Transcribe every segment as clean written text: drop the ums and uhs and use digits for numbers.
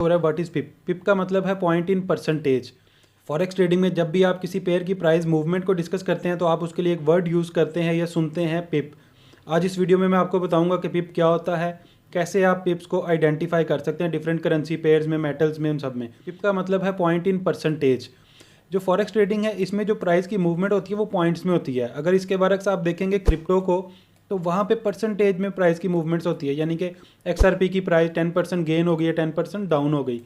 हो रहा है व्हाट इज़ पिप। पिप का मतलब है point in percentage. Forex trading में जब भी आप किसी पेयर की प्राइस मूवमेंट को डिस्कस करते हैं तो आप उसके लिए एक वर्ड यूज़ करते हैं या सुनते हैं पिप। आज इस वीडियो में मैं आपको बताऊंगा कि पिप क्या होता है, कैसे आप पिप्स को आइडेंटिफाई कर सकते हैं डिफरेंट करेंसी पेयर्स में, मेटल्स में, उन सब में। पिप का मतलब है पॉइंट इन परसेंटेज। जो फॉरेक्स ट्रेडिंग है इसमें जो प्राइस की मूवमेंट होती है वो पॉइंट्स में होती है। अगर इसके बारे में आप देखेंगे क्रिप्टो को तो वहाँ पे परसेंटेज में प्राइस की मूवमेंट्स होती है, यानी कि XRP की प्राइस 10% गेन हो गई है, 10% डाउन हो गई।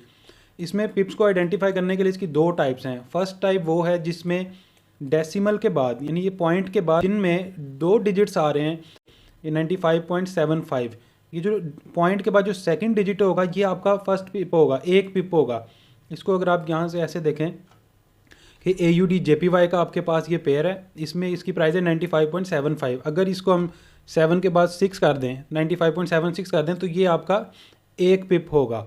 इसमें पिप्स को आइडेंटिफाई करने के लिए इसकी दो टाइप्स हैं। फर्स्ट टाइप वो है जिसमें डेसिमल के बाद, यानी ये पॉइंट के बाद जिनमें 2 डिजिट्स आ रहे हैं, ये 95.75। ये जो पॉइंट के बाद जो सेकंड डिजिट होगा ये आपका फर्स्ट पिप होगा, एक पिप होगा। इसको अगर आप यहाँ से ऐसे देखें कि AUD JPY का आपके पास ये पेयर है, इसमें इसकी प्राइस है 95.75। अगर इसको हम 7 के बाद 6 कर दें, 95.76 कर दें, तो ये आपका एक पिप होगा।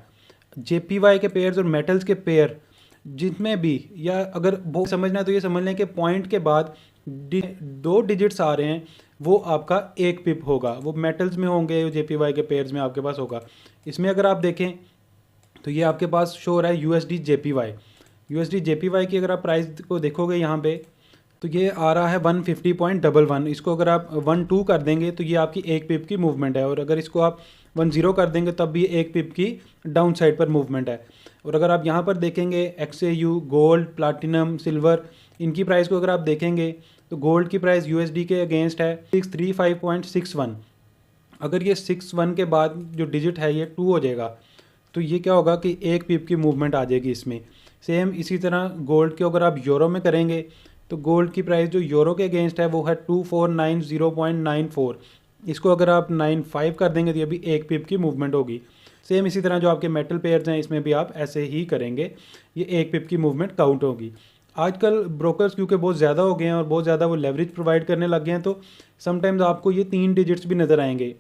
JPY के पेयर्स और मेटल्स के पेयर जिनमें भी, या अगर बहुत समझना है तो ये समझ लें कि पॉइंट के बाद 2 डिजिट्स आ रहे हैं वो आपका एक पिप होगा। वो मेटल्स में होंगे, JPY के पेयर्स में आपके पास होगा। इसमें अगर आप देखें तो ये आपके पास शो हो रहा है USD JPY की अगर आप प्राइस को देखोगे यहाँ पे तो ये आ रहा है 150.11। इसको अगर आप 1-2 कर देंगे तो ये आपकी एक पिप की मूवमेंट है, और अगर इसको आप 1-0 कर देंगे तब भी एक पिप की डाउन साइड पर मूवमेंट है। और अगर आप यहाँ पर देखेंगे XAU, गोल्ड, प्लाटिनम, सिल्वर, इनकी प्राइस को अगर आप देखेंगे तो गोल्ड की प्राइस USD के अगेंस्ट है 635.61। अगर ये 61 के बाद जो डिजिट है ये 2 हो जाएगा तो ये क्या होगा कि एक पिप की मूवमेंट आ जाएगी इसमें। सेम इसी तरह गोल्ड के अगर आप यूरो में करेंगे तो गोल्ड की प्राइस जो यूरो के अगेंस्ट है वो है 2490.94। इसको अगर आप 95 कर देंगे तो ये भी एक पिप की मूवमेंट होगी। सेम इसी तरह जो आपके मेटल पेयर्स हैं इसमें भी आप ऐसे ही करेंगे, ये एक पिप की मूवमेंट काउंट होगी। आजकल ब्रोकर्स क्योंकि बहुत ज़्यादा हो गए हैं और बहुत ज़्यादा वो लेवरेज प्रोवाइड करने लग गए हैं तो समटाइम्स आपको ये 3 डिजिट्स भी नज़र आएंगे।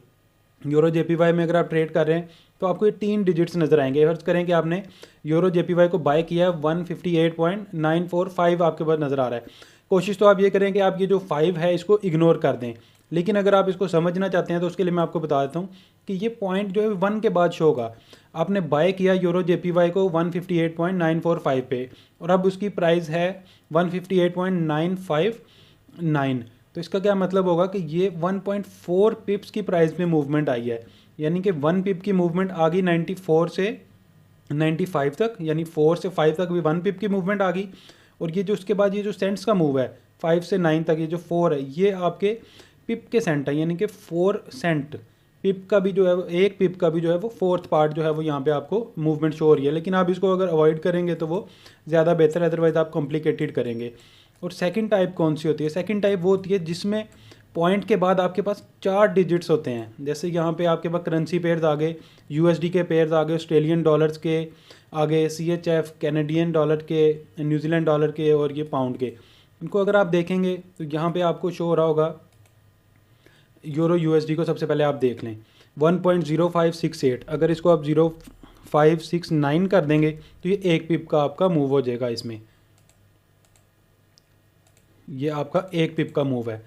यूरो JPY में अगर आप ट्रेड कर रहे हैं तो आपको ये 3 डिजिट्स नज़र आएंगे। फर्ज करें कि आपने यूरो JPY को बाय किया, 158.945 आपके पास नज़र आ रहा है। कोशिश तो आप ये करें कि आप ये जो 5 है इसको इग्नोर कर दें, लेकिन अगर आप इसको समझना चाहते हैं तो उसके लिए मैं आपको बता देता हूँ कि ये पॉइंट जो है 1 के बाद शो होगा। आपने बाय किया यूरो JPY को 158.945 पे और अब उसकी प्राइस है 158.959। तो इसका क्या मतलब होगा कि ये 1.4 पिप्स की प्राइस में मूवमेंट आई है, यानी कि 1 पिप की मूवमेंट आ गई 94 से 95 तक, यानी 4 से 5 तक भी 1 पिप की मूवमेंट आ गई। और ये जो उसके बाद ये जो सेंट्स का मूव है 5 से 9 तक, ये जो 4 है ये आपके पिप के सेंट है, यानी कि 4 सेंट पिप का भी जो है, एक पिप का भी जो है वो फोर्थ पार्ट जो है वो यहाँ पे आपको मूवमेंट शो हो रही है। लेकिन आप इसको अगर अवॉइड करेंगे तो वो ज़्यादा बेहतर है, अदरवाइज़ आप कॉम्प्लिकेटेड करेंगे। और सेकंड टाइप कौन सी होती है? सेकंड टाइप वो होती है जिसमें पॉइंट के बाद आपके पास 4 डिजिट्स होते हैं। जैसे यहाँ पे आपके पास करेंसी पेयर्स आ गए, USD के पेयर्स आ गए, ऑस्ट्रेलियन डॉलर्स के आ गए, CHF कैनेडियन डॉलर के, न्यूजीलैंड डॉलर के और ये पाउंड के। इनको अगर आप देखेंगे तो यहाँ पे आपको शो हो रहा होगा यूरो USD को सबसे पहले आप देख लें 1.0568। अगर इसको आप 0.569 कर देंगे तो ये एक पिप का आपका मूव हो जाएगा। इसमें ये आपका एक पिप का मूव है।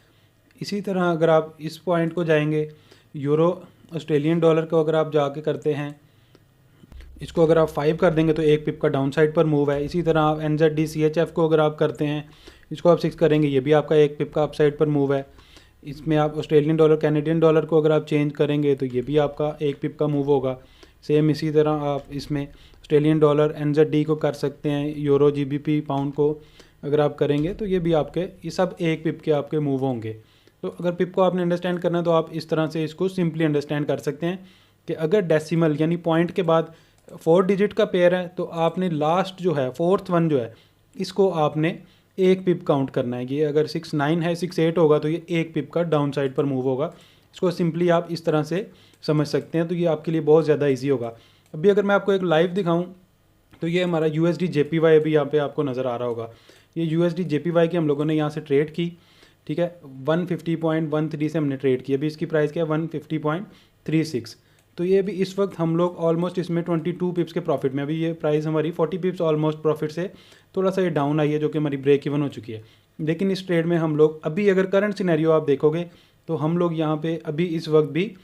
इसी तरह अगर आप इस पॉइंट को जाएंगे, यूरो ऑस्ट्रेलियन डॉलर को अगर आप जाके करते हैं, इसको अगर आप 5 कर देंगे तो एक पिप का डाउन साइड पर मूव है। इसी तरह आप NZD CHF को अगर आप करते हैं, इसको आप 6 करेंगे, ये भी आपका एक पिप का अप साइड पर मूव है। इसमें आप ऑस्ट्रेलियन डॉलर कैनेडियन डॉलर को अगर आप चेंज करेंगे तो ये भी आपका एक पिप का मूव होगा। सेम इसी तरह आप इसमें ऑस्ट्रेलियन डॉलर NZD को कर सकते हैं, यूरो GBP पाउंड को अगर आप करेंगे तो ये भी आपके, ये सब एक पिप के आपके मूव होंगे। तो अगर पिप को आपने अंडरस्टैंड करना है तो आप इस तरह से इसको सिंपली अंडरस्टैंड कर सकते हैं कि अगर डेसिमल यानी पॉइंट के बाद 4 डिजिट का पेयर है तो आपने लास्ट जो है 4th वन जो है इसको आपने एक पिप काउंट करना है। ये अगर 6-9 है, 6-8 होगा तो ये एक पिप का डाउन साइड पर मूव होगा। इसको सिंपली आप इस तरह से समझ सकते हैं, तो ये आपके लिए बहुत ज़्यादा ईजी होगा। अभी अगर मैं आपको एक लाइव दिखाऊँ तो ये हमारा USD JPY अभी यहाँ पे आपको नज़र आ रहा होगा। ये USD JPY की हम लोगों ने यहाँ से ट्रेड की, ठीक है, 150.13 से हमने ट्रेड की। अभी इसकी प्राइस क्या है 150.36। तो ये भी इस वक्त हम लोग ऑलमोस्ट इसमें 22 पिप्स के प्रॉफिट में। अभी ये प्राइस हमारी 40 पिप्स ऑलमोस्ट प्रॉफिट से थोड़ा सा ये डाउन आई है, जो कि हमारी ब्रेक इवन हो चुकी है। लेकिन इस ट्रेड में हम लोग अभी अगर करंट सिनेरियो आप देखोगे तो हम लोग यहाँ पे अभी इस वक्त भी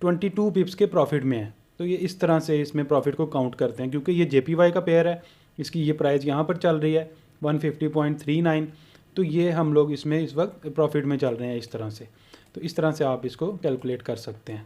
22 पिप्स के प्रॉफिट में हैं। तो ये इस तरह से इसमें प्रॉफिट को काउंट करते हैं, क्योंकि ये JPY का पेयर है, इसकी ये प्राइस यहाँ पर चल रही है 150.39, तो ये हम लोग इसमें इस वक्त प्रॉफिट में चल रहे हैं इस तरह से। तो इस तरह से आप इसको कैलकुलेट कर सकते हैं।